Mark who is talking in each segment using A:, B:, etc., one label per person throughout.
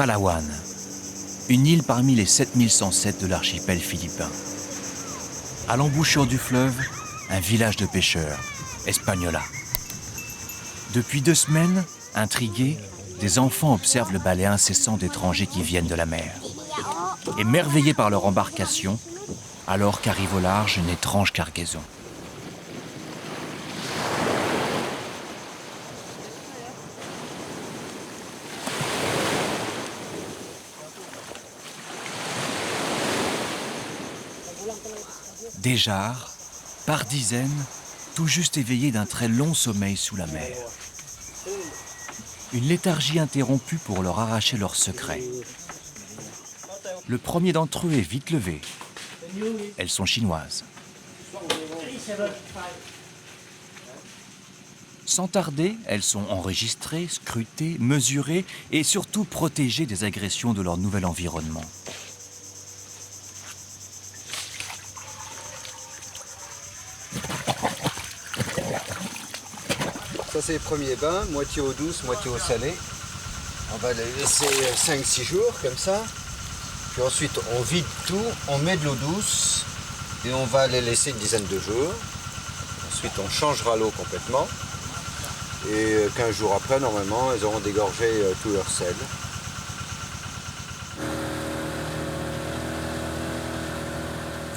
A: Palawan, une île parmi les 7107 de l'archipel philippin. À l'embouchure du fleuve, un village de pêcheurs, Espagnola. Depuis 2 semaines, intrigués, des enfants observent le balai incessant d'étrangers qui viennent de la mer. Émerveillés par leur embarcation, alors qu'arrive au large une étrange cargaison. Des jarres, par dizaines, tout juste éveillés d'un très long sommeil sous la mer. Une léthargie interrompue pour leur arracher leurs secrets. Le premier d'entre eux est vite levé. Elles sont chinoises. Sans tarder, elles sont enregistrées, scrutées, mesurées et surtout protégées des agressions de leur nouvel environnement.
B: Ça c'est les premiers bains, moitié eau douce, moitié eau salée. On va les laisser 5-6 jours comme ça. Puis ensuite on vide tout, on met de l'eau douce et on va les laisser une dizaine de jours. Ensuite on changera l'eau complètement. Et 15 jours après, normalement, elles auront dégorgé tout leur sel.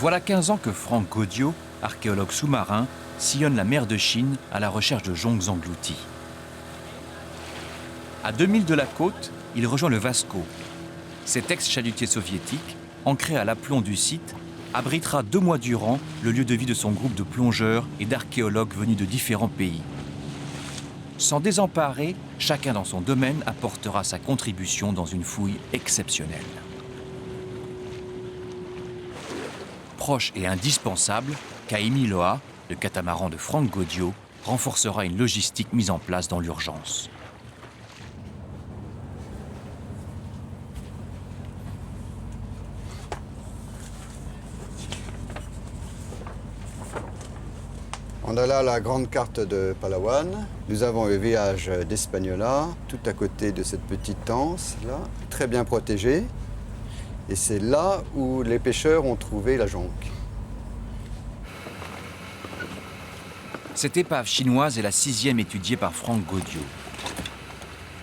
A: Voilà 15 ans que Franck Gaudio, archéologue sous-marin, sillonne la mer de Chine à la recherche de jonques engloutis. À 2000 de la côte, il rejoint le Vasco. Cet ex-chalutier soviétique, ancré à l'aplomb du site, abritera 2 mois durant le lieu de vie de son groupe de plongeurs et d'archéologues venus de différents pays. Sans désemparer, chacun dans son domaine apportera sa contribution dans une fouille exceptionnelle. Proche et indispensable, Kaimi Loa, le catamaran de Franck Gaudio, renforcera une logistique mise en place dans l'urgence.
B: On a là la grande carte de Palawan. Nous avons le village d'Espagnola, tout à côté de cette petite anse, là, très bien protégée. Et c'est là où les pêcheurs ont trouvé la jonque.
A: Cette épave chinoise est la 6e étudiée par Franck Gaudio.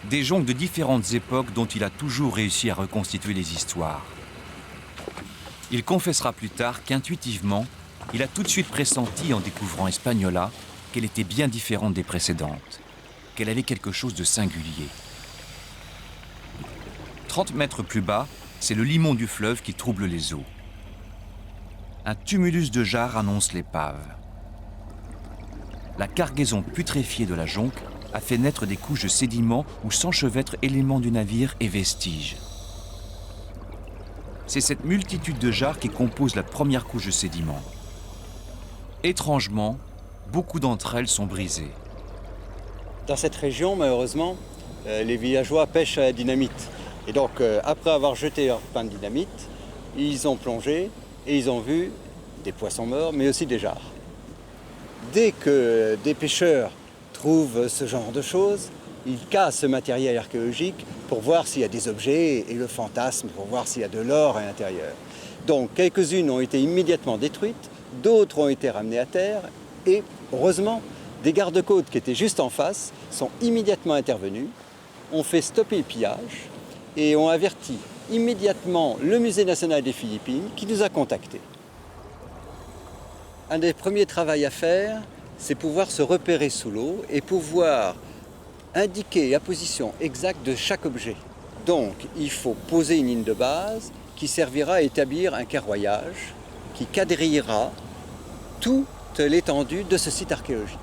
A: Des jonques de différentes époques dont il a toujours réussi à reconstituer les histoires. Il confessera plus tard qu'intuitivement, il a tout de suite pressenti en découvrant Espagnola qu'elle était bien différente des précédentes, qu'elle avait quelque chose de singulier. 30 mètres plus bas, c'est le limon du fleuve qui trouble les eaux. Un tumulus de jarres annonce l'épave. La cargaison putréfiée de la jonque a fait naître des couches de sédiments où s'enchevêtrent éléments du navire et vestiges. C'est cette multitude de jarres qui compose la première couche de sédiments. Étrangement, beaucoup d'entre elles sont brisées.
C: Dans cette région, malheureusement, les villageois pêchent à la dynamite. Et donc, après avoir jeté leur pain de dynamite, ils ont plongé et ils ont vu des poissons morts, mais aussi des jarres. Dès que des pêcheurs trouvent ce genre de choses, ils cassent ce matériel archéologique pour voir s'il y a des objets et le fantasme, pour voir s'il y a de l'or à l'intérieur. Donc, quelques-unes ont été immédiatement détruites, d'autres ont été ramenées à terre et, heureusement, des gardes-côtes qui étaient juste en face sont immédiatement intervenus, ont fait stopper le pillage et ont averti immédiatement le Musée national des Philippines qui nous a contactés. Un des premiers travaux à faire, c'est pouvoir se repérer sous l'eau et pouvoir indiquer la position exacte de chaque objet. Donc, il faut poser une ligne de base qui servira à établir un carroyage qui quadrillera toute l'étendue de ce site archéologique.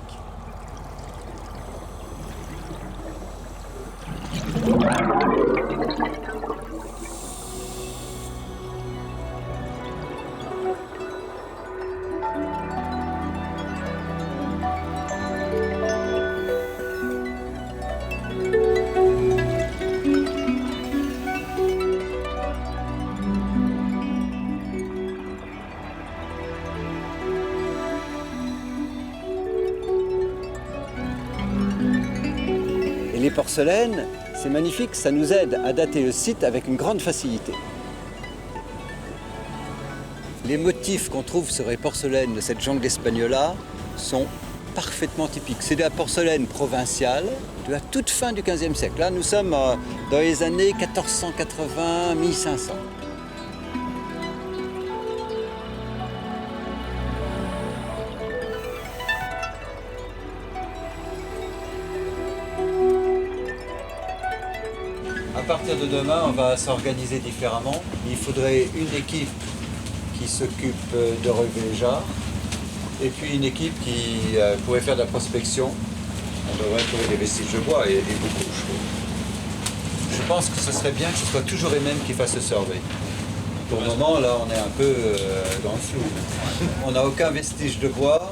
C: Les porcelaines, C'est magnifique, ça nous aide à dater le site avec une grande facilité. Les motifs qu'on trouve sur les porcelaines de cette jungle d'Espagnola sont parfaitement typiques. C'est de la porcelaine provinciale de la toute fin du XVe siècle. Là, nous sommes dans les années 1480-1500. À partir de demain, on va s'organiser différemment. Il faudrait une équipe qui s'occupe de relever les jarres et puis une équipe qui pourrait faire de la prospection. On devrait trouver des vestiges de bois et beaucoup de choses. Je pense que ce serait bien que ce soit toujours les mêmes qui fassent le survey. Pour le moment, là, on est un peu dans le flou. On n'a aucun vestige de bois,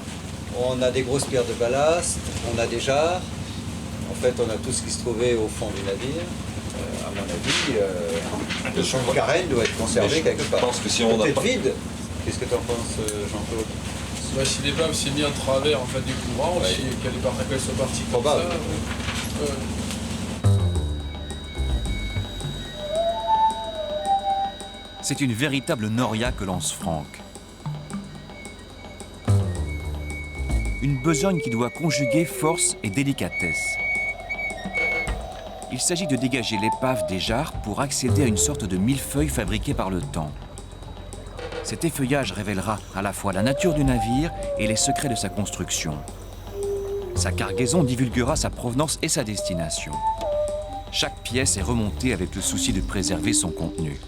C: on a des grosses pierres de ballast, on a des jarres. En fait, on a tout ce qui se trouvait au fond du navire. À mon avis, le champ de carène doit être conservé quelque part.
D: Je pense que si on n'a pas...
C: vide. Qu'est-ce que tu en penses, Jean-Claude?
E: Bah, si les baves s'est mis en travers en fait, du courant,
D: Ouais.
E: si qu'elle est partie, qu'elle soit partie comme
C: Probable.
E: ça.
A: C'est une véritable noria que lance Franck. Une besogne qui doit conjuguer force et délicatesse. Il s'agit de dégager l'épave des jarres pour accéder à une sorte de millefeuille fabriqué par le temps. Cet effeuillage révélera à la fois la nature du navire et les secrets de sa construction. Sa cargaison divulguera sa provenance et sa destination. Chaque pièce est remontée avec le souci de préserver son contenu.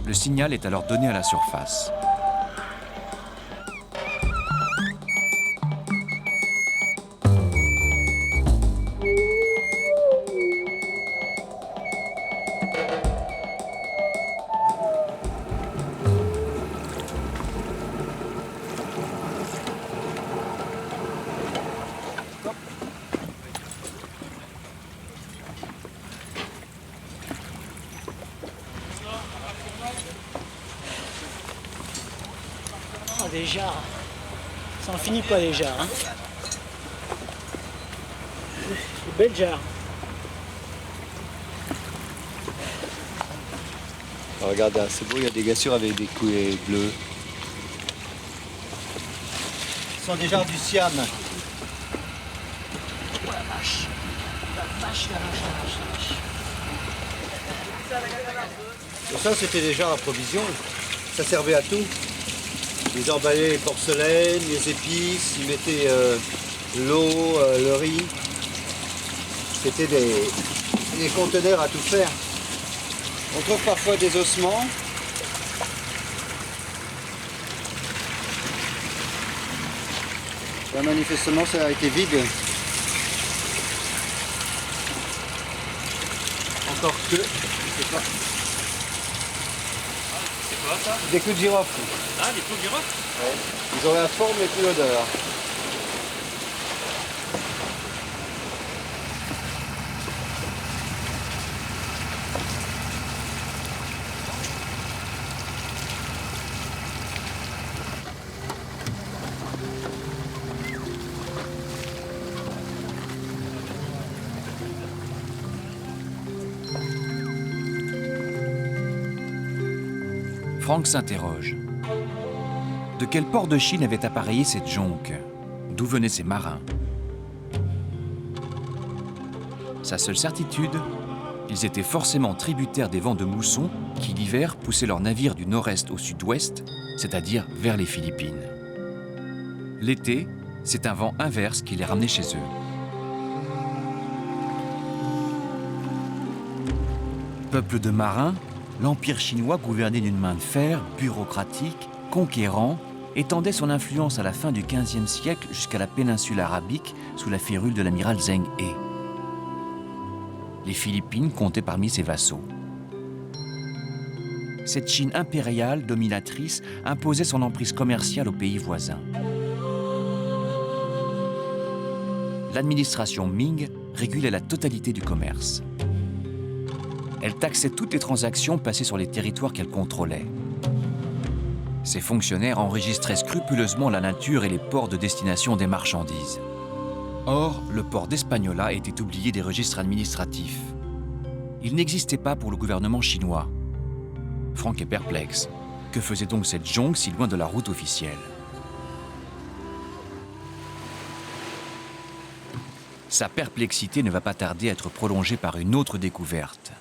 A: Le signal est alors donné à la surface.
F: Ah, des jarres. Ça n'en finit pas les jarres. Hein. Des belles jarres.
C: Regardez, c'est beau, il y a des gassures avec des coulées bleues. Ce sont des jarres du Siam.
F: Oh la vache. La vache, la vache, la vache, la vache.
C: Et ça, c'était des jarres à provision. Ça servait à tout. Ils emballaient les porcelaines, les épices, ils mettaient l'eau, le riz. C'était des conteneurs à tout faire. On trouve parfois des ossements. Là, manifestement, ça a été vide. Encore que, je sais pas.
E: C'est quoi ça?
C: Des clous de girofle.
E: Ah, des clous de girofle?
C: Ouais. Ils ont la forme et plus l'odeur.
A: Franck s'interroge. De quel port de Chine avait appareillé cette jonque? D'où venaient ces marins? Sa seule certitude, ils étaient forcément tributaires des vents de mousson qui, l'hiver, poussaient leurs navires du nord-est au sud-ouest, c'est-à-dire vers les Philippines. L'été, c'est un vent inverse qui les ramenait chez eux. Peuple de marins, l'Empire chinois, gouverné d'une main de fer, bureaucratique, conquérant, étendait son influence à la fin du XVe siècle jusqu'à la péninsule arabique sous la férule de l'amiral Zheng He. Les Philippines comptaient parmi ses vassaux. Cette Chine impériale, dominatrice, imposait son emprise commerciale aux pays voisins. L'administration Ming régulait la totalité du commerce. elle taxait toutes les transactions passées sur les territoires qu'elle contrôlait. Ces fonctionnaires enregistraient scrupuleusement la nature et les ports de destination des marchandises. Or, le port d'Espagnola était oublié des registres administratifs. Il n'existait pas pour le gouvernement chinois. Franck est perplexe. Que faisait donc cette jonque si loin de la route officielle? Sa perplexité ne va pas tarder à être prolongée par une autre découverte.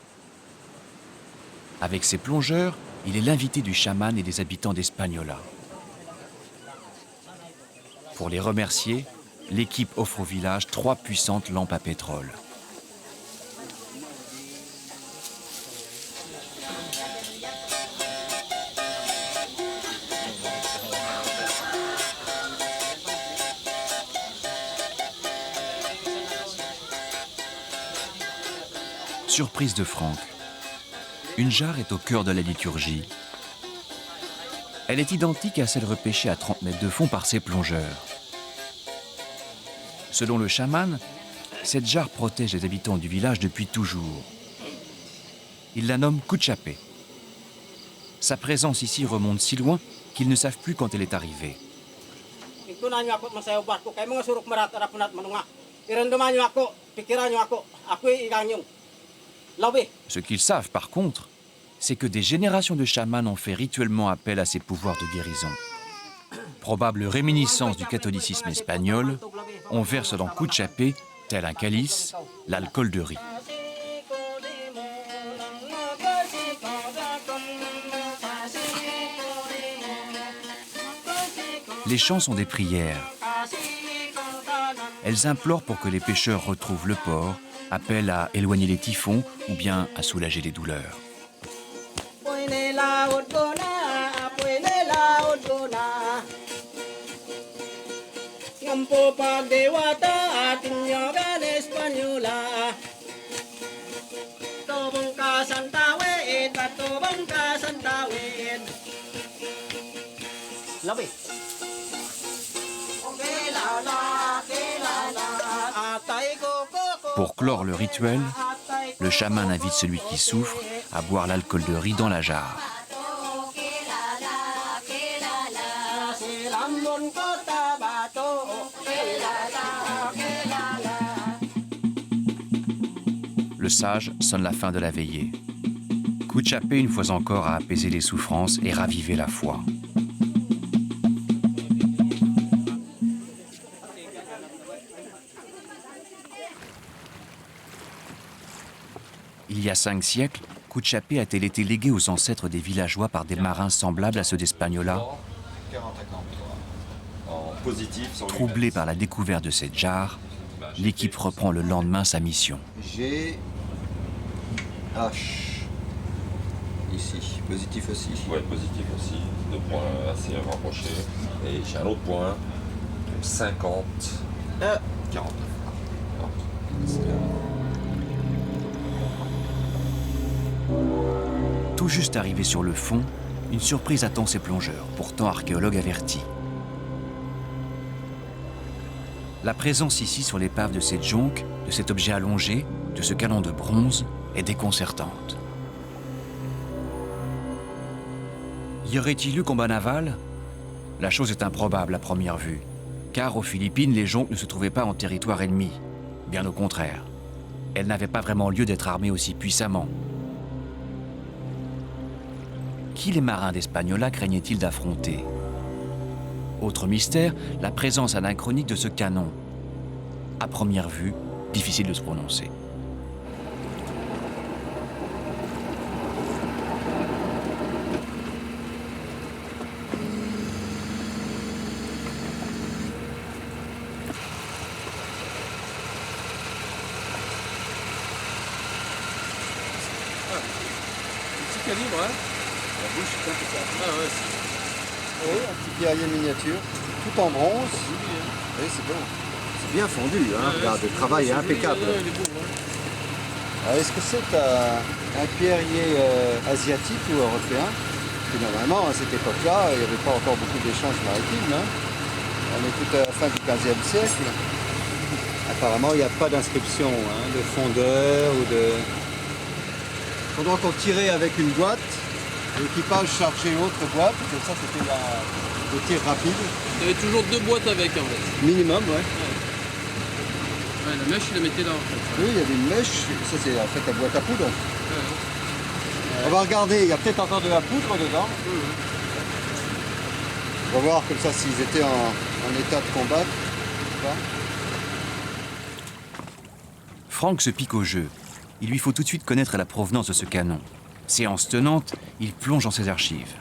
A: Avec ses plongeurs, il est l'invité du chaman et des habitants d'Espagnola. Pour les remercier, l'équipe offre au village 3 puissantes lampes à pétrole. Surprise de Franck. Une jarre est au cœur de la liturgie. Elle est identique à celle repêchée à 30 mètres de fond par ses plongeurs. Selon le chaman, cette jarre protège les habitants du village depuis toujours. Il la nomme Cuchapé. Sa présence ici remonte si loin qu'ils ne savent plus quand elle est arrivée. Ce qu'ils savent par contre, c'est que des générations de chamans ont fait rituellement appel à ces pouvoirs de guérison. Probable réminiscence du catholicisme espagnol, on verse dans Cuchapé, tel un calice, l'alcool de riz. Les chants sont des prières. Elles implorent pour que les pêcheurs retrouvent le port, appellent à éloigner les typhons ou bien à soulager les douleurs. Pour clore le rituel, le chaman invite celui qui souffre à boire l'alcool de riz dans la jarre. Le sage sonne la fin de la veillée. Cuchapé, une fois encore, a apaisé les souffrances et ravivé la foi. Il y a 5 siècles, Cuchapé a-t-elle été léguée aux ancêtres des villageois par des marins semblables à ceux d'Espagnola? Troublé par la découverte de cette jarre, l'équipe reprend le lendemain sa mission.
B: G, H, ici, positif aussi.
D: Oui, positif aussi, 2 points assez rapprochés. Et j'ai un autre point, 50, 40.
A: Tout juste arrivé sur le fond, une surprise attend ses plongeurs, pourtant archéologues avertis. La présence ici sur l'épave de cette jonque, de cet objet allongé, de ce canon de bronze, est déconcertante. Y aurait-il eu combat naval? La chose est improbable à première vue, car aux Philippines, les jonques ne se trouvaient pas en territoire ennemi. Bien au contraire. Elles n'avaient pas vraiment lieu d'être armées aussi puissamment. Qui les marins d'Espagnola craignaient-ils d'affronter? Autre mystère, la présence anachronique de ce canon. À première vue, difficile de se prononcer.
E: Petit calibre, hein?
B: La bouche est impeccable.
E: Ah ouais,
B: Oui, un petit pierrier miniature, tout en bronze. Oui, c'est bon. C'est bien fondu, hein. Regarde, le travail est impeccable.
E: Ouais, il est beau, hein.
B: Alors, est-ce que c'est un pierrier asiatique ou européen? Parce que normalement, à cette époque-là, il n'y avait pas encore beaucoup d'échanges maritimes. Hein. On est tout à la fin du XVe siècle. Apparemment, il n'y a pas d'inscription de fondeur ou de
C: pendant qu'on tirait avec une boîte, l'équipage chargeait l'autre boîte, et ça c'était le tir rapide.
E: Il y avait toujours 2 boîtes avec en fait.
C: Minimum, ouais.
E: Ouais, la mèche, il la mettait là en fait.
C: Oui, il y avait une mèche, ça c'est en fait la boîte à poudre. On va regarder, il y a peut-être encore de la poudre dedans. On va voir comme ça s'ils étaient en état de combat.
A: Franck se pique au jeu. Il lui faut tout de suite connaître la provenance de ce canon. Séance tenante, il plonge dans ses archives.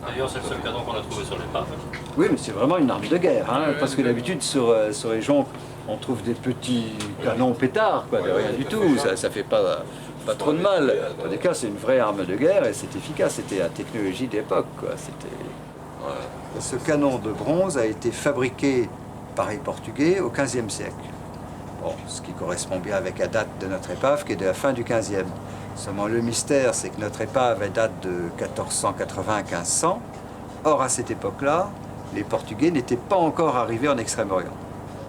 G: D'ailleurs, c'est le seul canon qu'on a trouvé sur l'épave.
H: Oui, mais c'est vraiment une arme de guerre, hein, parce que d'habitude, sur les jonques, on trouve des petits canons pétards, quoi, de rien du tout. Ça fait pas trop de mal. En tous les cas, c'est une vraie arme de guerre et c'est efficace. C'était la technologie d'époque, quoi. Ce canon de bronze a été fabriqué par les Portugais au XVe siècle. Bon, ce qui correspond bien avec la date de notre épave, qui est de la fin du XVe. Seulement, le mystère, c'est que notre épave elle date de 1480-1500. Or, à cette époque-là, les Portugais n'étaient pas encore arrivés en Extrême-Orient.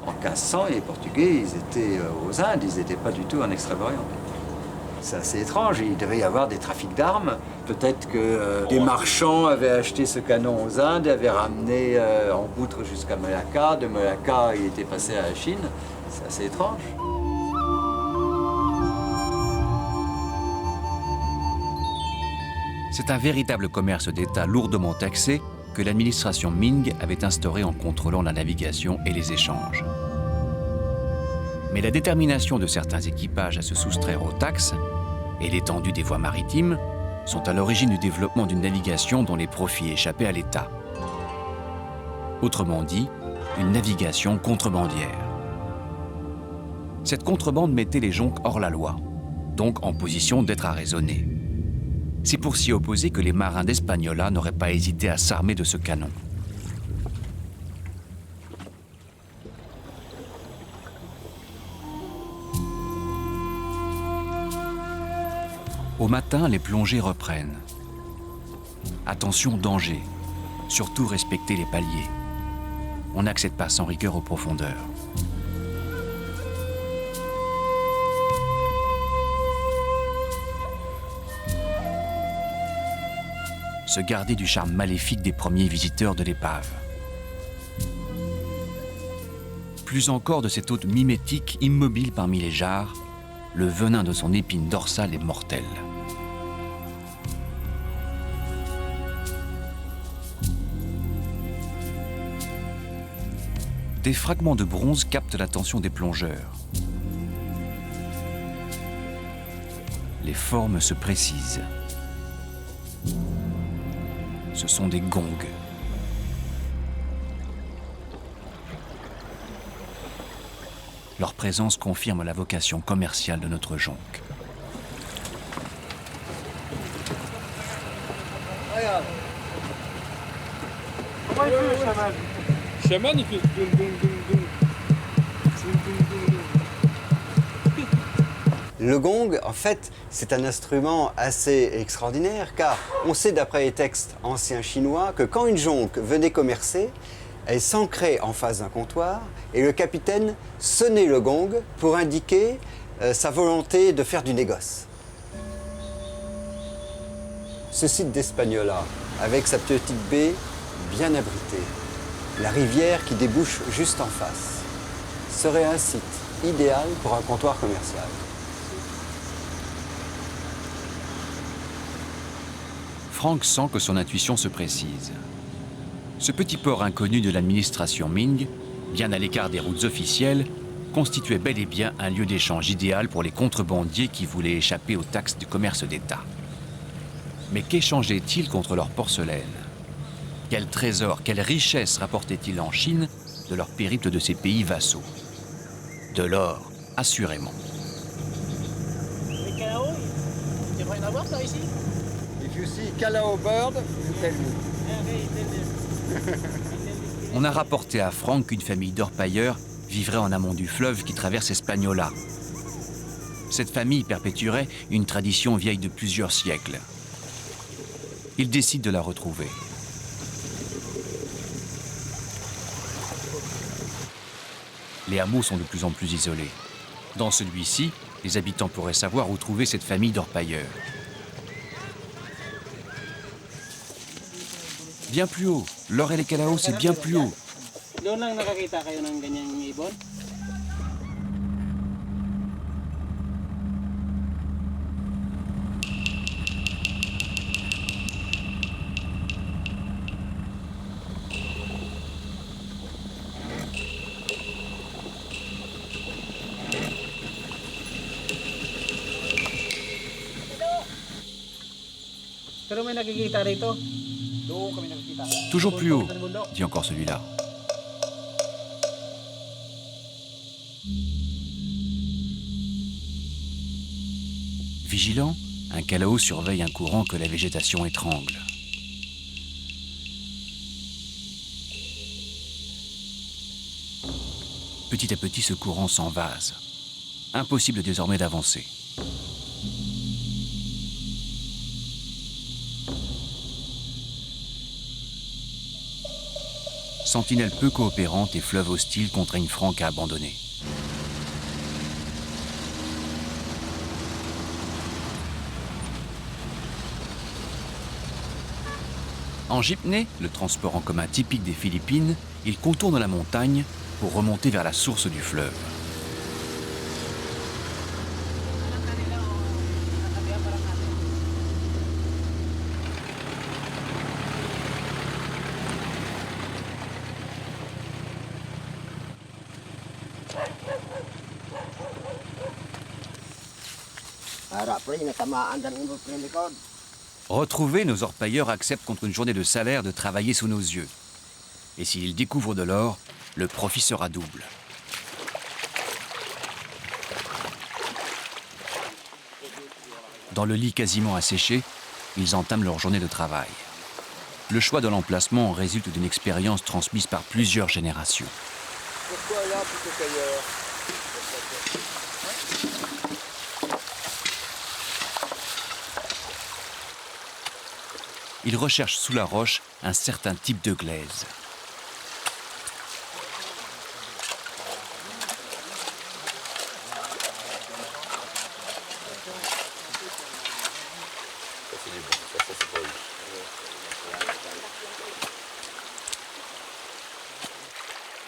H: En 1500, les Portugais, ils étaient aux Indes, ils n'étaient pas du tout en Extrême-Orient. C'est assez étrange, il devait y avoir des trafics d'armes. Peut-être que des marchands avaient acheté ce canon aux Indes et avaient ramené en poutre jusqu'à Malacca. De Malacca, il était passé à la Chine. C'est assez étrange.
A: C'est un véritable commerce d'État lourdement taxé que l'administration Ming avait instauré en contrôlant la navigation et les échanges. Mais la détermination de certains équipages à se soustraire aux taxes et l'étendue des voies maritimes sont à l'origine du développement d'une navigation dont les profits échappaient à l'État. Autrement dit, une navigation contrebandière. Cette contrebande mettait les jonques hors la loi, donc en position d'être arraisonnés. C'est pour s'y opposer que les marins d'Espagnola n'auraient pas hésité à s'armer de ce canon. Au matin, les plongées reprennent. Attention, danger. Surtout respecter les paliers. On n'accède pas sans rigueur aux profondeurs. Se garder du charme maléfique des premiers visiteurs de l'épave. Plus encore de cet hôte mimétique immobile parmi les jarres, le venin de son épine dorsale est mortel. Des fragments de bronze captent l'attention des plongeurs. Les formes se précisent. Ce sont des gongs. Leur présence confirme la vocation commerciale de notre jonque.
C: Regarde.
E: Comment il fait le chaman? Le chaman, il fait doum doum doum doum. Doum doum doum doum.
B: Le gong, en fait, c'est un instrument assez extraordinaire car on sait d'après les textes anciens chinois que quand une jonque venait commercer, elle s'ancrait en face d'un comptoir et le capitaine sonnait le gong pour indiquer sa volonté de faire du négoce. Ce site d'Espagnola, avec sa petite baie bien abritée, la rivière qui débouche juste en face, serait un site idéal pour un comptoir commercial.
A: Franck sent que son intuition se précise. Ce petit port inconnu de l'administration Ming, bien à l'écart des routes officielles, constituait bel et bien un lieu d'échange idéal pour les contrebandiers qui voulaient échapper aux taxes du commerce d'État. Mais qu'échangeaient-ils contre leur porcelaine? Quel trésor, quelle richesse rapportaient-ils en Chine de leur périple de ces pays vassaux? De l'or, assurément.
F: Les calaos, il devrait y en avoir par ici.
C: If you see Calao bird, you tell me.
A: On a rapporté à Franck qu'une famille d'orpailleurs vivrait en amont du fleuve qui traverse Espagnola. Cette famille perpétuerait une tradition vieille de plusieurs siècles. Il décide de la retrouver. Les hameaux sont de plus en plus isolés. Dans celui-ci, Les habitants pourraient savoir où trouver cette famille d'orpailleurs. Bien plus haut. L'or et les Calao, c'est bien plus haut.
F: Doon lang nakakita kayo ng ganyang ibon? Pero may nakikita rito. Doon kami nakikita.
A: Toujours plus haut, dit encore celui-là. Vigilant, un Calao surveille un courant que la végétation étrangle. Petit à petit, ce courant s'envase. Impossible désormais d'avancer. Sentinelle peu coopérante et fleuve hostile contraignent Franck à abandonner. En jeepney, le transport en commun typique des Philippines, il contourne la montagne pour remonter vers la source du fleuve. Retrouvés, nos orpailleurs acceptent contre une journée de salaire de travailler sous nos yeux. Et s'ils découvrent de l'or, le profit sera double. Dans le lit quasiment asséché, ils entament leur journée de travail. Le choix de l'emplacement résulte d'une expérience transmise par plusieurs générations.
B: Pourquoi là plutôt qu'ailleurs?
A: Ils recherchent sous la roche un certain type de glaise.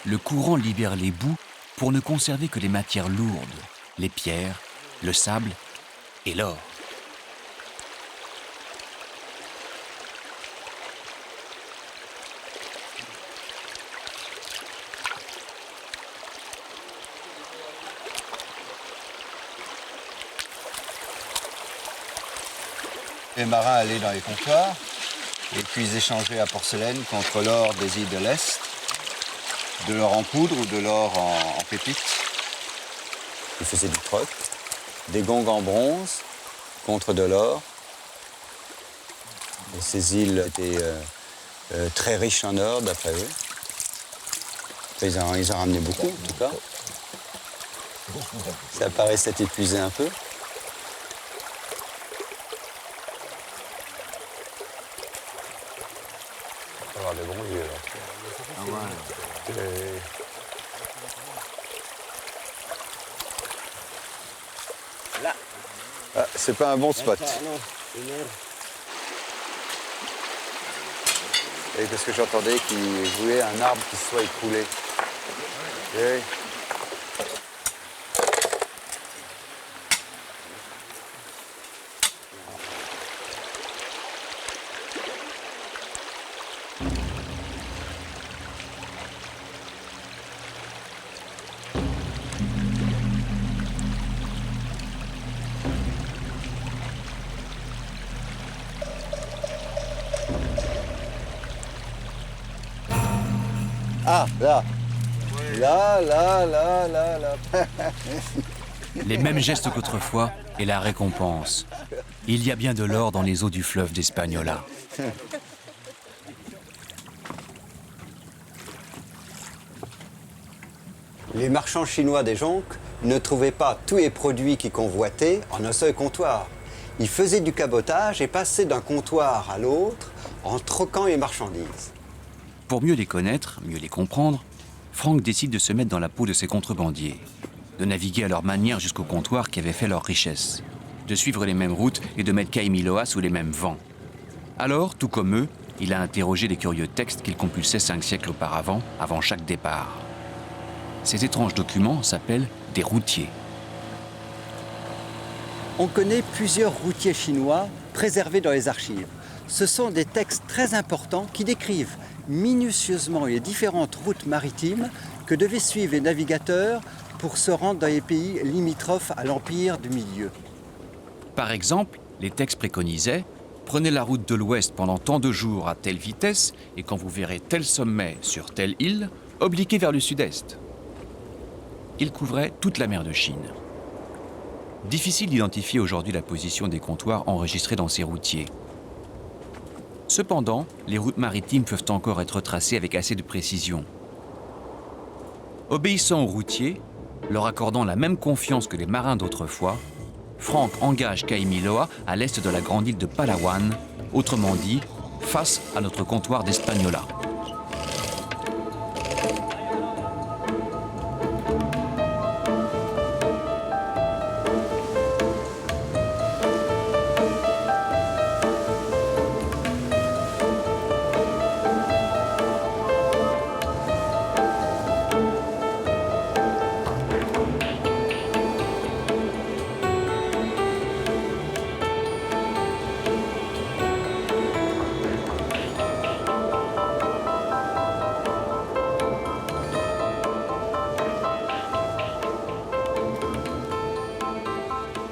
A: Le courant libère les boues pour ne conserver que les matières lourdes, les pierres, le sable et l'or.
B: Les marins allaient dans les comptoirs et puis ils échangeaient la porcelaine contre l'or des îles de l'Est, de l'or en poudre ou de l'or en pépites.
C: Ils faisaient du troc, des gongs en bronze contre de l'or. Et ces îles étaient très riches en or, d'après eux. Ils en ramenaient beaucoup, en tout cas. Ça paraissait épuisé un peu. Avoir des bons lieux, là. Ah ouais. Là. Ah, c'est pas un bon spot. Et parce que j'entendais qu'il voulait un arbre qui se soit écroulé. Et... Ah, là. Là.
A: Les mêmes gestes qu'autrefois et la récompense. Il y a bien de l'or dans les eaux du fleuve d'Espagnola.
C: Les marchands chinois des jonques ne trouvaient pas tous les produits qu'ils convoitaient en un seul comptoir. Ils faisaient du cabotage et passaient d'un comptoir à l'autre en troquant les marchandises.
A: Pour mieux les connaître, mieux les comprendre, Franck décide de se mettre dans la peau de ces contrebandiers. de naviguer à leur manière jusqu'au comptoir qui avait fait leur richesse, de suivre les mêmes routes et de mettre Kaimiloa sous les mêmes vents. Alors, tout comme eux, il a interrogé les curieux textes qu'il compulsait 5 siècles auparavant, avant chaque départ. Ces étranges documents s'appellent des routiers.
C: On connaît plusieurs routiers chinois préservés dans les archives. Ce sont des textes très importants qui décrivent minutieusement les différentes routes maritimes que devaient suivre les navigateurs pour se rendre dans les pays limitrophes à l'Empire du Milieu.
A: Par exemple, les textes préconisaient « Prenez la route de l'ouest pendant tant de jours à telle vitesse et quand vous verrez tel sommet sur telle île, obliquez vers le sud-est. » Ils couvraient toute la mer de Chine. Difficile d'identifier aujourd'hui la position des comptoirs enregistrés dans ces routiers. Cependant, les routes maritimes peuvent encore être tracées avec assez de précision. Obéissant aux routiers, leur accordant la même confiance que les marins d'autrefois, Franck engage Kaimiloa à l'est de la grande île de Palawan, autrement dit, face à notre comptoir d'Espagnola.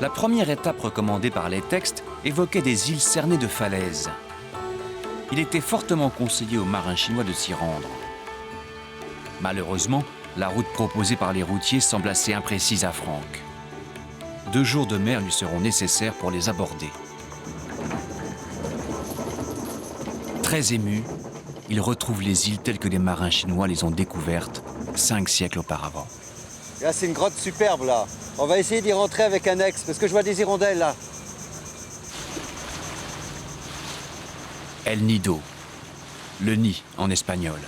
A: La première étape recommandée par les textes évoquait des îles cernées de falaises. Il était fortement conseillé aux marins chinois de s'y rendre. Malheureusement, la route proposée par les routiers semble assez imprécise à Franck. 2 jours de mer lui seront nécessaires pour les aborder. Très ému, il retrouve les îles telles que les marins chinois les ont découvertes 5 siècles auparavant.
C: Là, c'est une grotte superbe, là. On va essayer d'y rentrer avec un ex, parce que je vois des hirondelles, là.
A: El Nido, le nid en espagnol.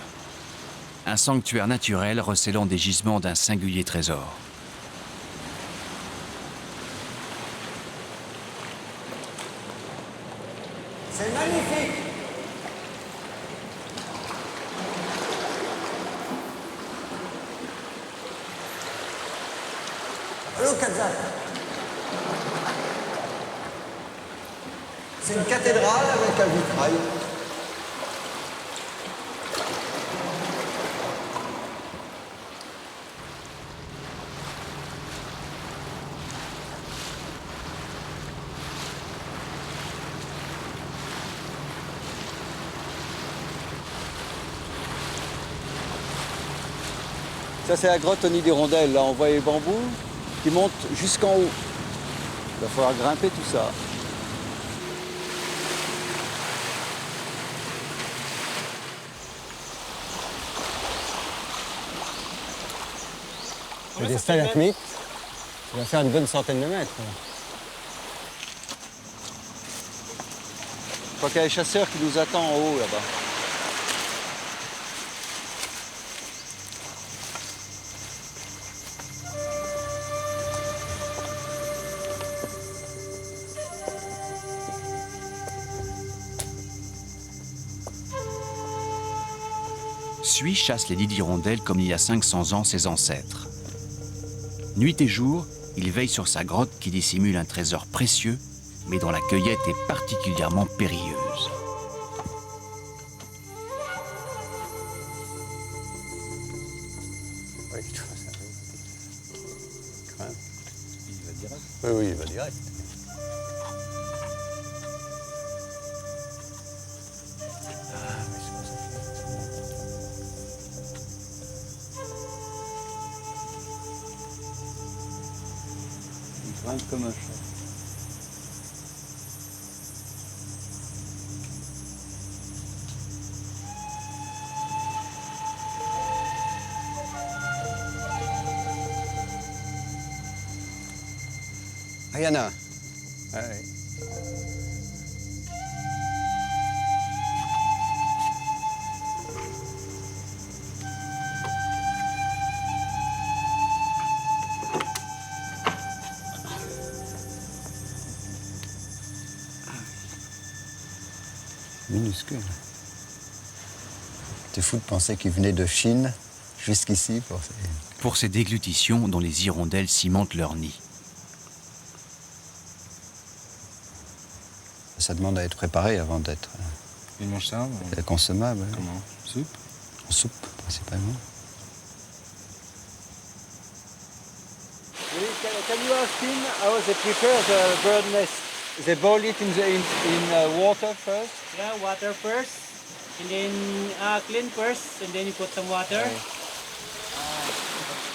A: Un sanctuaire naturel recélant des gisements d'un singulier trésor.
C: C'est magnifique! Allô, Kazakh. C'est une cathédrale avec un vitrail. Ça, c'est la grotte au nid d'hirondelles. Là, on voit les bambous qui montent jusqu'en haut. Il va falloir grimper tout ça. C'est des stalagmites. Ça va faire une bonne centaine de mètres. Je crois qu'il y a les chasseurs qui nous attendent en haut là-bas.
A: Sui chasse les nids d'hirondelles comme il y a 500 ans ses ancêtres. Nuit et jour, il veille sur sa grotte qui dissimule un trésor précieux, mais dont la cueillette est particulièrement périlleuse.
C: Oui, il va direct. Il grimpe comme un chat. Ayana. Ouais.
B: minuscule. C'est fou de penser qu'ils venaient de Chine jusqu'ici
A: Pour ces déglutitions dont les hirondelles cimentent leur nid.
B: Ça demande à être préparé avant d'être
I: Ils mangent ça
B: consommable. Ouais.
I: comment? Soupe?
B: En soupe, principalement.
C: Can you ask him how they prepare the bird nest? They boil it in water first?
F: Yeah, water first, and then clean first, and then you put some water.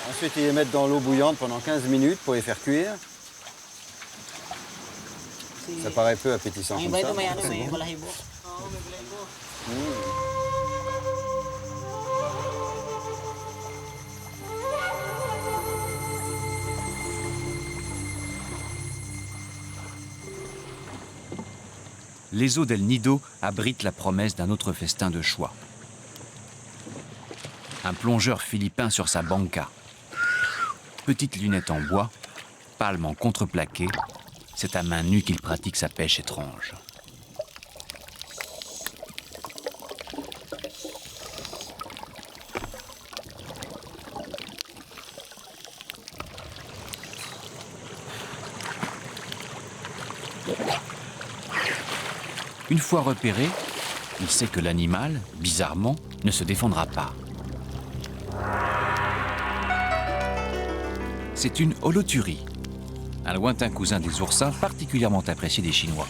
C: Ensuite, ils les mettent dans l'eau bouillante pendant 15 minutes pour les faire cuire. Ça paraît peu appétissant comme ça. C'est bon.
F: balahibo. Oo, may balahibo.
A: Les eaux d'El Nido abritent la promesse d'un autre festin de choix. Un plongeur philippin sur sa banca. Petite lunette en bois, palme en contreplaqué, c'est à main nue qu'il pratique sa pêche étrange. Une fois repéré, il sait que l'animal, bizarrement, ne se défendra pas. C'est une holoturie, un lointain cousin des oursins particulièrement apprécié des Chinois.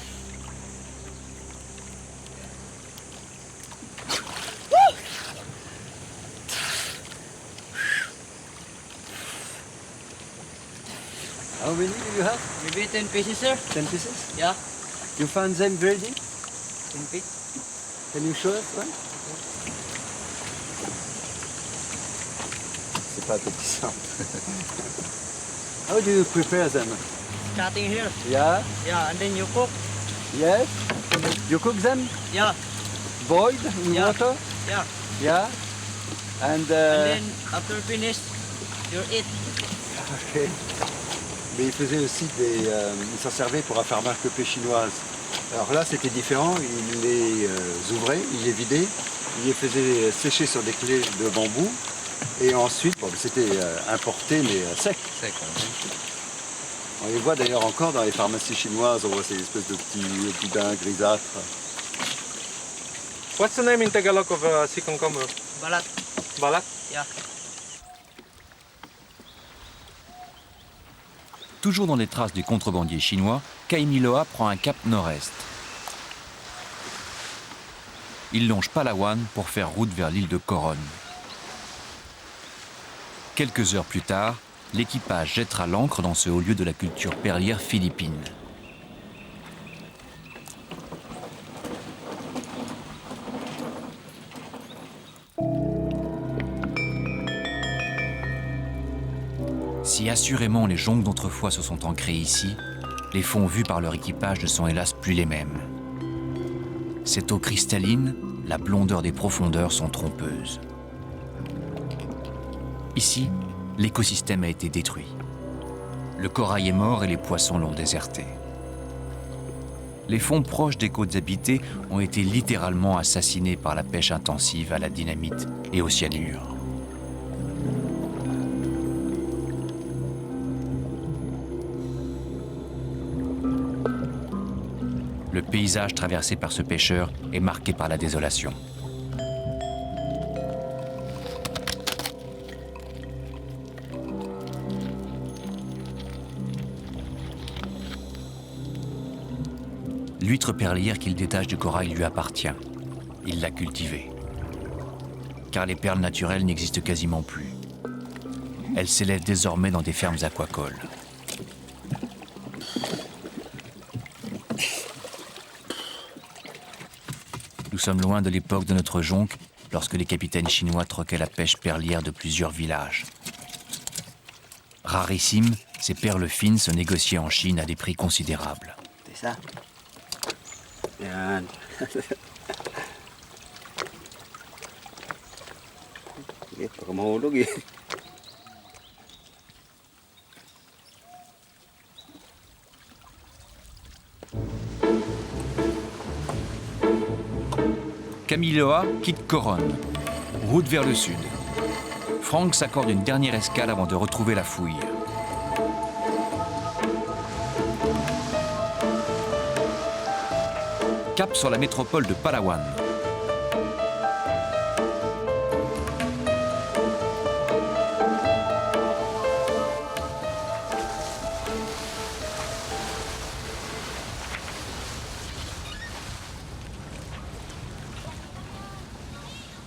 C: How many do you have?
F: Maybe 10 pieces, sir.
C: 10 pieces?
F: Yeah,
C: You found them ready?
F: 10 pieces.
C: Can you show us one? C'est pas appétissant. How do you prepare them?
F: Cutting here.
C: Yeah?
F: Yeah, and then you cook.
C: Yes? You cook them?
F: Yeah,
C: Boiled in
F: Yeah.
C: water?
F: yeah.
C: Yeah? And,
F: And then after finish, you eat.
C: okay. Mais il faisait aussi des... il s'en servait pour faire marque-paix chinoise. Alors là, c'était différent. Il les ouvrait, il les vidait, il les faisait sécher sur des clés de bambou. Et ensuite, bon, c'était importé, mais sec. On les voit d'ailleurs encore dans les pharmacies chinoises. On voit ces espèces de petits boudins grisâtres.
E: What's the name in Tagalog of sea cucumber?
F: Balat.
E: Balat?
F: Yeah.
A: Toujours dans les traces du contrebandier chinois, Kaimiloa prend un cap nord-est. Il longe Palawan pour faire route vers l'île de Coron. Quelques heures plus tard, l'équipage jettera l'ancre dans ce haut lieu de la culture perlière philippine. Si assurément les jonques d'autrefois se sont ancrés ici, les fonds vus par leur équipage ne sont hélas plus les mêmes. Cette eau cristalline, la blondeur des profondeurs sont trompeuses. Ici, l'écosystème a été détruit. Le corail est mort et les poissons l'ont déserté. Les fonds proches des côtes habitées ont été littéralement assassinés par la pêche intensive à la dynamite et au cyanure. Le paysage traversé par ce pêcheur est marqué par la désolation. L'huître perlière qu'il détache du corail lui appartient. Il l'a cultivée. Car les perles naturelles n'existent quasiment plus. Elles s'élèvent désormais dans des fermes aquacoles. Nous sommes loin de l'époque de notre jonque, lorsque les capitaines chinois troquaient la pêche perlière de plusieurs villages. Rarissimes, ces perles fines se négociaient en Chine à des prix considérables.
C: C'est ça. Yan. Baka mahulog eh.
A: Kamiloa quitte Coronne, route vers le sud. Frank s'accorde une dernière escale avant de retrouver la fouille. Cap sur la métropole de Palawan.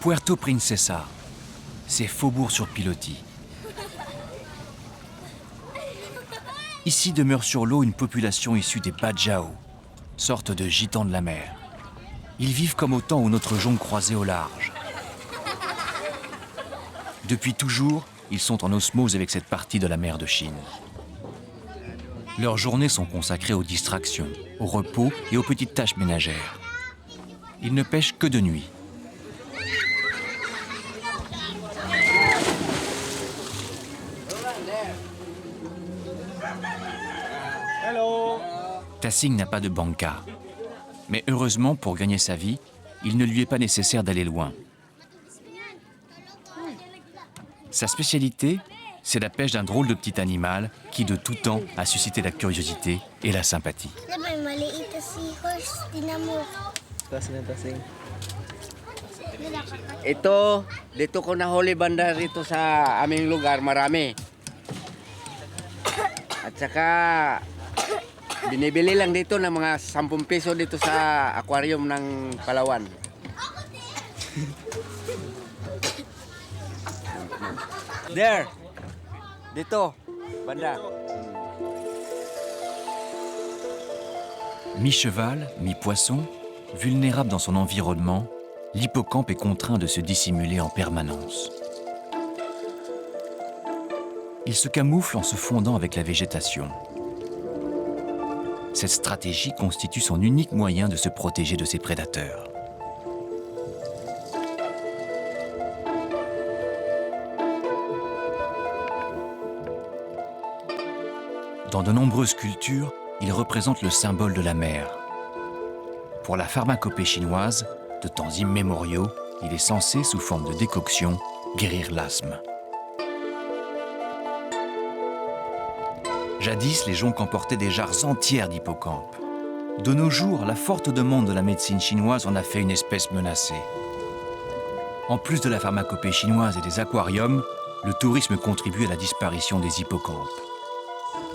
A: Puerto Princesa, c'est faubourg sur pilotis. Ici demeure sur l'eau une population issue des Bajau, sorte de gitans de la mer. Ils vivent comme au temps où notre jonque croisait au large. Depuis toujours, ils sont en osmose avec cette partie de la mer de Chine. Leurs journées sont consacrées aux distractions, au repos et aux petites tâches ménagères. Ils ne pêchent que de nuit. Tassing n'a pas de banca. Mais heureusement, pour gagner sa vie, il ne lui est pas nécessaire d'aller loin. Sa spécialité, c'est la pêche d'un drôle de petit animal qui, de tout temps, a suscité la curiosité et la sympathie.
I: Ito, dito ko nahuli banda rito sa aming lugar, marami. At saka, binibili lang dito ng mga 10 piso dito sa aquarium ng Palawan. There! Dito, banda.
A: Mi-cheval, mi-poisson, vulnérable dans son environnement, l'hippocampe est contraint de se dissimuler en permanence. Il se camoufle en se fondant avec la végétation. Cette stratégie constitue son unique moyen de se protéger de ses prédateurs. Dans de nombreuses cultures, il représente le symbole de la mer. Pour la pharmacopée chinoise, de temps immémoriaux, il est censé, sous forme de décoction, guérir l'asthme. Jadis, les jonques emportaient des jarres entières d'hippocampes. De nos jours, la forte demande de la médecine chinoise en a fait une espèce menacée. En plus de la pharmacopée chinoise et des aquariums, le tourisme contribue à la disparition des hippocampes.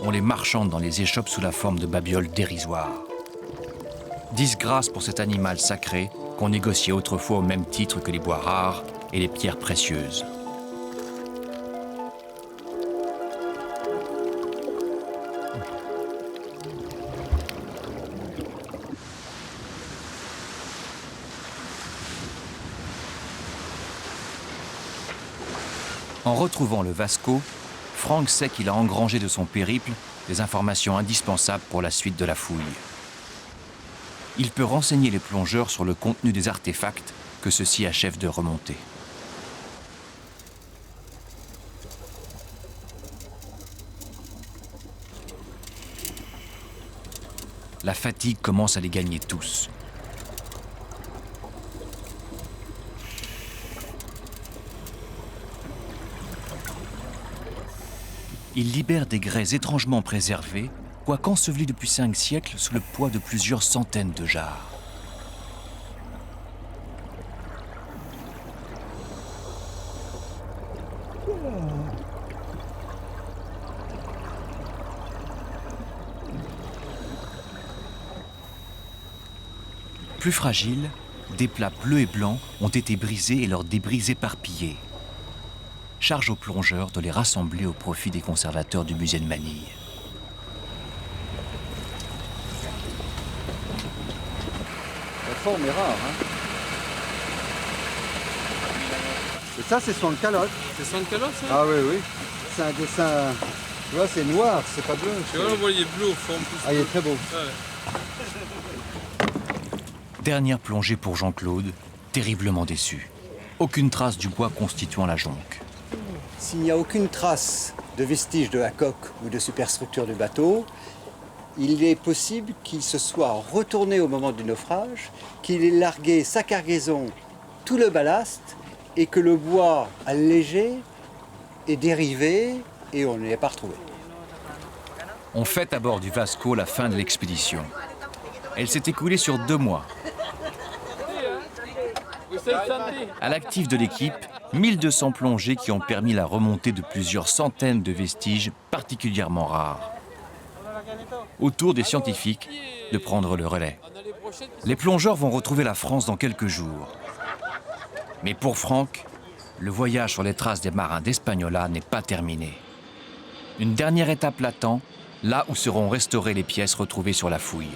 A: On les marchande dans les échoppes sous la forme de babioles dérisoires. Disgrâce pour cet animal sacré qu'on négociait autrefois au même titre que les bois rares et les pierres précieuses. En retrouvant le Vasco, Frank sait qu'il a engrangé de son périple des informations indispensables pour la suite de la fouille. Il peut renseigner les plongeurs sur le contenu des artefacts que ceux-ci achèvent de remonter. La fatigue commence à les gagner tous. Il libère des grès étrangement préservés, quoique ensevelis depuis 5 siècles sous le poids de plusieurs centaines de jarres. Plus fragiles, des plats bleus et blancs ont été brisés et leurs débris éparpillés. Charge aux plongeurs de les rassembler au profit des conservateurs du musée de Manille.
C: La forme est rare, hein. Et ça, c'est son calotte.
E: C'est son calotte, ça?
C: Ah oui, oui. C'est un dessin... Tu vois, c'est noir, c'est pas bleu.
E: Tu vois, on voit, il est bleu au fond.
C: Ah, il est très beau.
E: Ouais.
A: Dernière plongée pour Jean-Claude, terriblement déçu. Aucune trace du bois constituant la jonque.
C: S'il n'y a aucune trace de vestige de la coque ou de superstructure du bateau, il est possible qu'il se soit retourné au moment du naufrage, qu'il ait largué sa cargaison, tout le ballast, et que le bois allégé est dérivé et on ne l'ait pas retrouvé.
A: On fête à bord du Vasco la fin de l'expédition. Elle s'est écoulée sur 2 mois. À l'actif de l'équipe, 1200 plongées qui ont permis la remontée de plusieurs centaines de vestiges particulièrement rares. Autour des scientifiques de prendre le relais. Les plongeurs vont retrouver la France dans quelques jours. Mais pour Franck, le voyage sur les traces des marins d'Espagnola n'est pas terminé. Une dernière étape l'attend, là où seront restaurées les pièces retrouvées sur la fouille.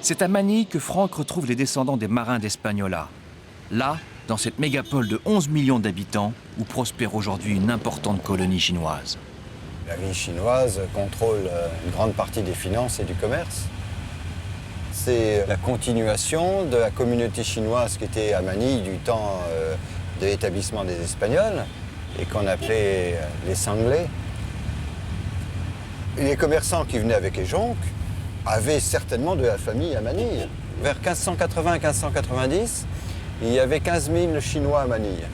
A: C'est à Manille que Franck retrouve les descendants des marins d'Espagnola. Là, dans cette mégapole de 11 millions d'habitants, où prospère aujourd'hui une importante colonie chinoise.
C: La ville chinoise contrôle une grande partie des finances et du commerce. C'est la continuation de la communauté chinoise qui était à Manille du temps de l'établissement des Espagnols et qu'on appelait les Sanglais. Et les commerçants qui venaient avec les jonques avaient certainement de la famille à Manille. Vers 1580-1590, il y avait 15 000 Chinois à Manille.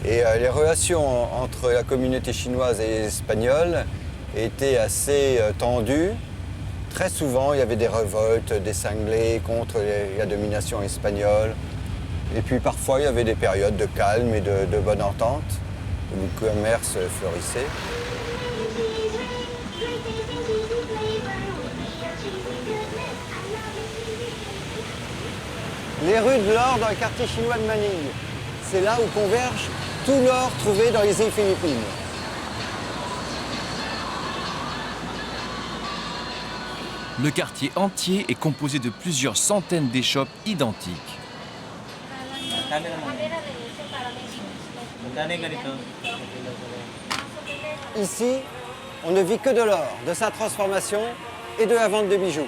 C: Et les relations entre la communauté chinoise et les Espagnols étaient assez tendues. Très souvent, il y avait des révoltes des Sanglais contre la domination espagnole. Et puis parfois, il y avait des périodes de calme et de bonne entente, où le commerce fleurissait. Les rues de l'or dans le quartier chinois de Manille. C'est là où converge tout l'or trouvé dans les îles Philippines.
A: Le quartier entier est composé de plusieurs centaines d'échoppes identiques.
C: Ici, on ne vit que de l'or, de sa transformation et de la vente de bijoux.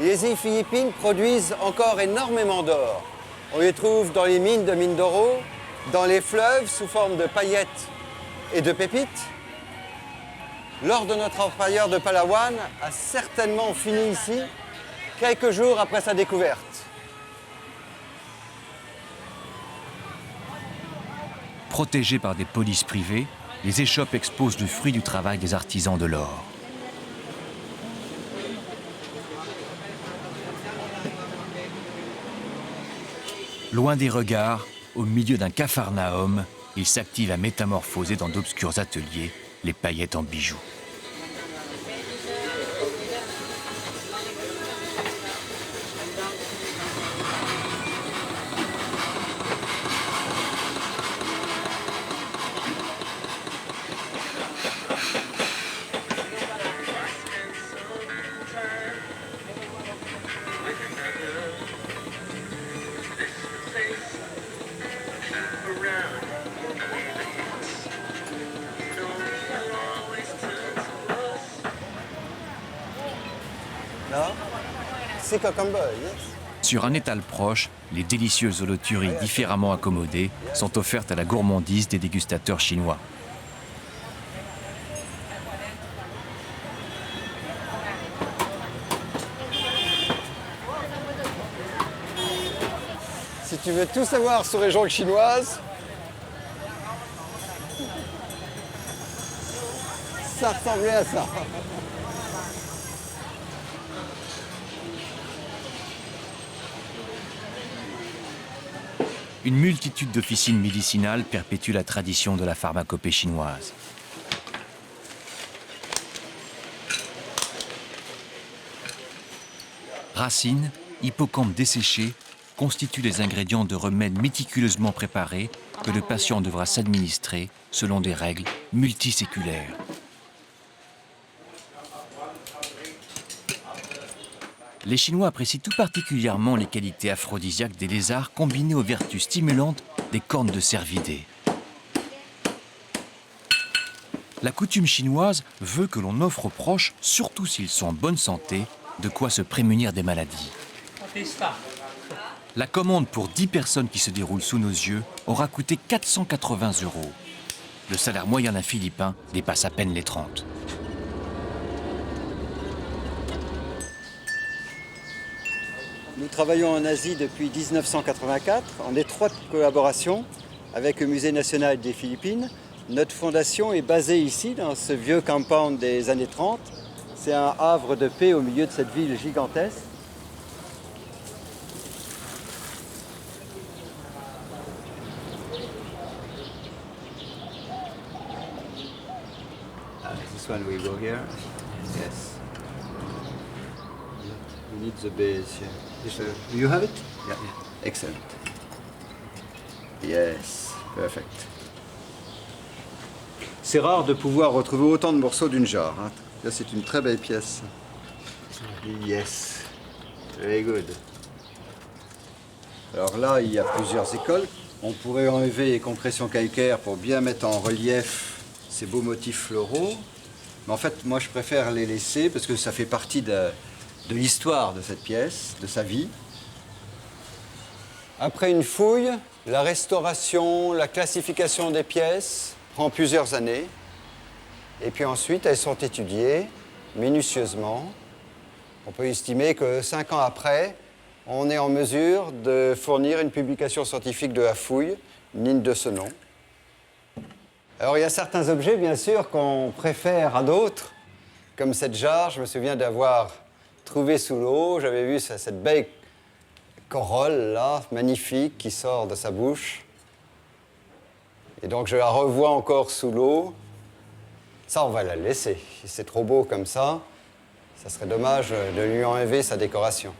C: Les îles Philippines produisent encore énormément d'or. On les trouve dans les mines de Mindoro, dans les fleuves sous forme de paillettes et de pépites. L'or de notre empire de Palawan a certainement fini ici, quelques jours après sa découverte.
A: Protégées par des polices privées, les échoppes exposent le fruit du travail des artisans de l'or. Loin des regards, au milieu d'un capharnaüm, ils s'activent à métamorphoser dans d'obscurs ateliers les paillettes en bijoux. Sur un étal proche, les délicieuses holoturies différemment accommodées sont offertes à la gourmandise des dégustateurs chinois.
C: Si tu veux tout savoir sur les jonques chinoises, ça ressemblait à ça.
A: Une multitude d'officines médicinales perpétue la tradition de la pharmacopée chinoise. Racines, hippocampes desséchés constituent les ingrédients de remèdes méticuleusement préparés que le patient devra s'administrer selon des règles multiséculaires. Les Chinois apprécient tout particulièrement les qualités aphrodisiaques des lézards combinées aux vertus stimulantes des cornes de cervidés. La coutume chinoise veut que l'on offre aux proches, surtout s'ils sont en bonne santé, de quoi se prémunir des maladies. La commande pour 10 personnes qui se déroule sous nos yeux aura coûté 480 €. le salaire moyen d'un Philippin dépasse à peine les 30.
C: Nous travaillons en Asie depuis 1984 en étroite collaboration avec le Musée national des Philippines. Notre fondation est basée ici, dans ce vieux compound des années 30. C'est un havre de paix au milieu de cette ville gigantesque. This one we go here. Yes. We need the base here. So, you have it? Yeah. Excellent. Yes, perfect. C'est rare de pouvoir retrouver autant de morceaux d'une jarre. Hein. Là, c'est une très belle pièce. Yes, very good. Alors là, il y a plusieurs écoles. On pourrait enlever les compressions calcaires pour bien mettre en relief ces beaux motifs floraux. Mais en fait, moi, je préfère les laisser parce que ça fait partie de l'histoire de cette pièce, de sa vie. Après une fouille, la restauration, la classification des pièces prend plusieurs années. Et puis ensuite, elles sont étudiées minutieusement. On peut estimer que 5 ans après, on est en mesure de fournir une publication scientifique de la fouille, digne de ce nom. Alors, il y a certains objets, bien sûr, qu'on préfère à d'autres, comme cette jarre. Je me souviens d'avoir trouvé sous l'eau, j'avais vu cette belle corolle, là, magnifique, qui sort de sa bouche. Et donc, je la revois encore sous l'eau. Ça, on va la laisser. Si c'est trop beau comme ça serait dommage de lui enlever sa décoration.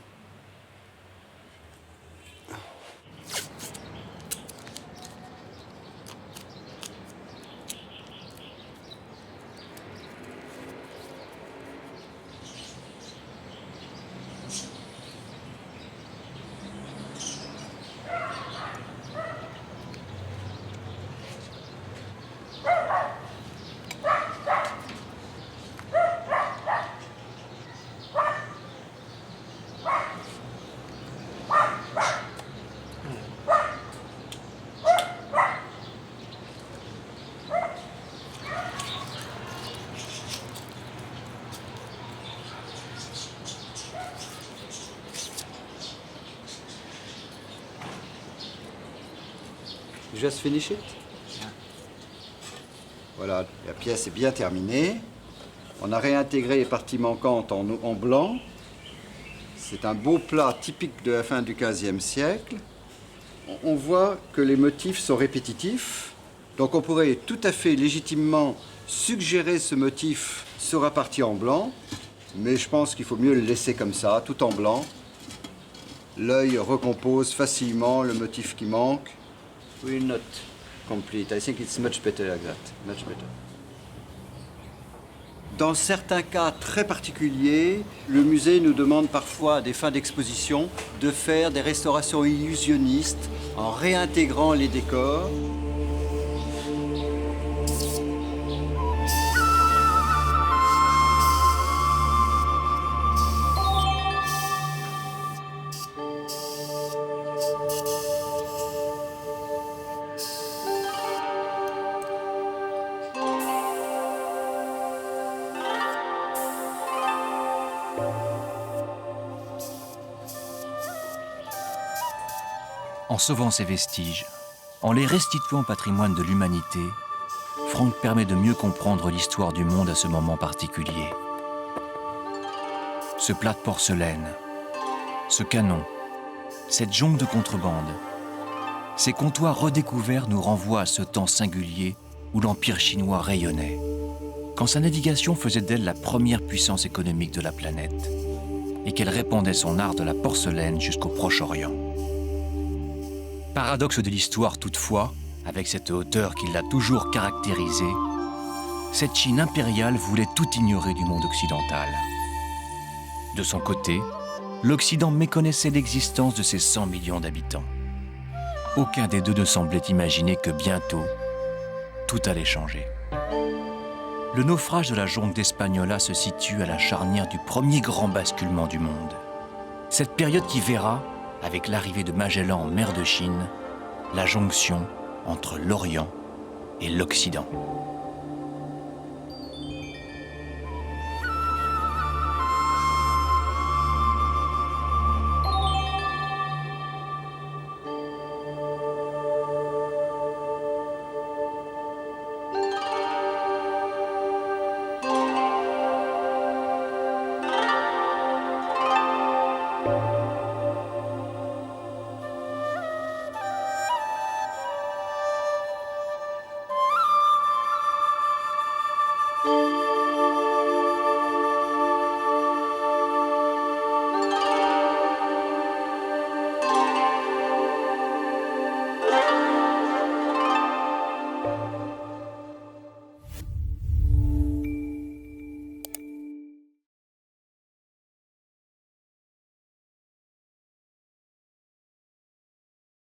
C: Just finish it. Voilà, la pièce est bien terminée. On a réintégré les parties manquantes en blanc. C'est un beau plat typique de la fin du XVe siècle. On voit que les motifs sont répétitifs. Donc on pourrait tout à fait légitimement suggérer ce motif sur la partie en blanc. Mais je pense qu'il faut mieux le laisser comme ça, tout en blanc. L'œil recompose facilement le motif qui manque. We're not complete. I think it's much better like that. Much better. Dans certains cas très particuliers, le musée nous demande parfois à des fins d'exposition de faire des restaurations illusionnistes en réintégrant les décors.
A: En sauvant ces vestiges, en les restituant au patrimoine de l'humanité, Franck permet de mieux comprendre l'histoire du monde à ce moment particulier. Ce plat de porcelaine, ce canon, cette jonque de contrebande, ces comptoirs redécouverts nous renvoient à ce temps singulier où l'Empire chinois rayonnait, quand sa navigation faisait d'elle la première puissance économique de la planète et qu'elle répandait son art de la porcelaine jusqu'au Proche-Orient. Paradoxe de l'histoire toutefois, avec cette hauteur qui l'a toujours caractérisée, cette Chine impériale voulait tout ignorer du monde occidental. De son côté, l'Occident méconnaissait l'existence de ses 100 millions d'habitants. Aucun des deux ne semblait imaginer que bientôt, tout allait changer. Le naufrage de la jonque d'Espagnola se situe à la charnière du premier grand basculement du monde. Cette période qui verra, avec l'arrivée de Magellan en mer de Chine, la jonction entre l'Orient et l'Occident.